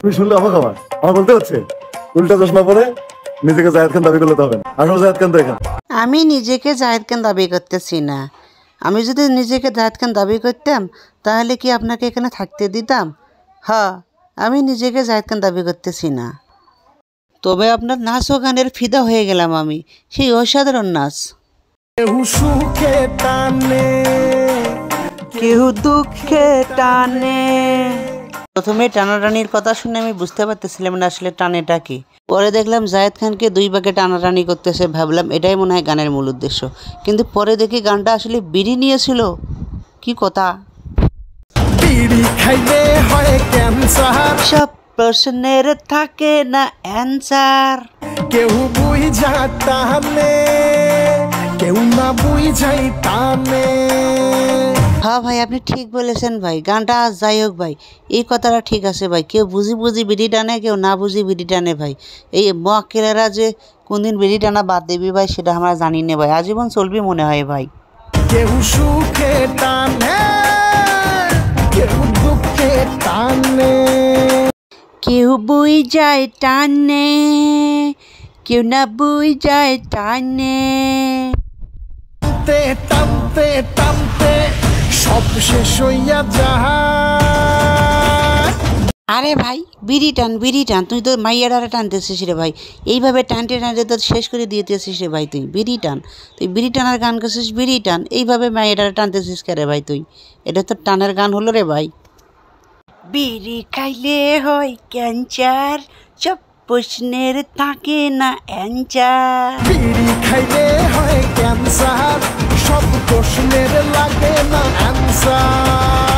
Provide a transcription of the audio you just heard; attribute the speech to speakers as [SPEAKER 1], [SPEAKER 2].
[SPEAKER 1] তুমি শুনলে অবাক হবা, আমার বলতে হচ্ছে উল্টা চশমা পরে নিজেকে জায়েদ খান দাবি করলে তো হবে না। আসলে জায়েদ খান তো এখানে।
[SPEAKER 2] আমি নিজেকে জায়েদ খান দাবি করতেছি না। আমি যদি নিজেকে জায়েদ খান দাবি করতাম তাহলে কি আপনাকে এখানে থাকতে দিতাম? হ্যাঁ, আমি নিজেকে জায়েদ খান দাবি করতেছি না। তবে আপনার নাচ ও গানের ফিদা হয়ে গেলাম আমি, সেই অসাধারণ নাচ।
[SPEAKER 3] কেউ সুখে টানে,
[SPEAKER 2] কেউ দুঃখে টানে। প্রথমে টানাটানির কথা শুনে আমি বুঝতে পারতেছিলাম না আসলে টানেটা কি। পরে দেখলাম জায়েদ খানকে দুই ভাগে টানাটানি করতেছে, ভাবলাম এটাই মনে হয় গানের মূল উদ্দেশ্য। কিন্তু পরে দেখি গানটা আসলে বিড়ি নিয়েছিল। কি কথা!
[SPEAKER 3] বিড়ি খাইলে হয় ক্যান্সার,
[SPEAKER 2] সব প্রশ্নের থাকে না অ্যান্সার।
[SPEAKER 3] কেউ বুঝা টানে, কেউ না বুঝাই টানে।
[SPEAKER 2] হ্যাঁ ভাই, আপনি ঠিক বলেছেন ভাই। গানটা যাই হোক ভাই, এই কথাটা ঠিক আছে ভাই। কেউ বুঝি বুঝি বিড়ি টানে, কেউ না বুঝি বিড়ি টানে ভাই। এই মক্কেলেরা যে কোনদিন বিড়ি টানা বাদ দেবি ভাই সেটা আমরা জানি না ভাই, আজীবন চলবি মনে হয় ভাই।
[SPEAKER 3] কেউ সুখে টানে, কেউ দুঃখে টানে,
[SPEAKER 2] কেউ বই যায় টানে, কেউ না বই যায় টানে।
[SPEAKER 3] টানতে টানতে টানতে সব শেষ হইয়া যায়।
[SPEAKER 2] আরে ভাই, বিড়ি টান বিড়ি টান, তুই তো মাইয়াডারে টানতেছিস রে ভাই। এইভাবে টানতে টানতে তো শেষ করে দিতেছিস রে ভাই। তুই বিড়ি টান, তুই বিড়ি টানার গান করছিস, বিড়ি টান। এইভাবে মাইয়াডারে টানতেছিস কে রে ভাই তুই? এটা তো টানের গান হলো রে ভাই। বিড়ি খাইলে হয় ক্যান্সার, সব প্রশ্নের থাকে না অ্যান্সার।
[SPEAKER 3] বিড়ি খাইলে হয় ক্যান্সার, সব প্রশ্নের লাগে না অ্যান্সার।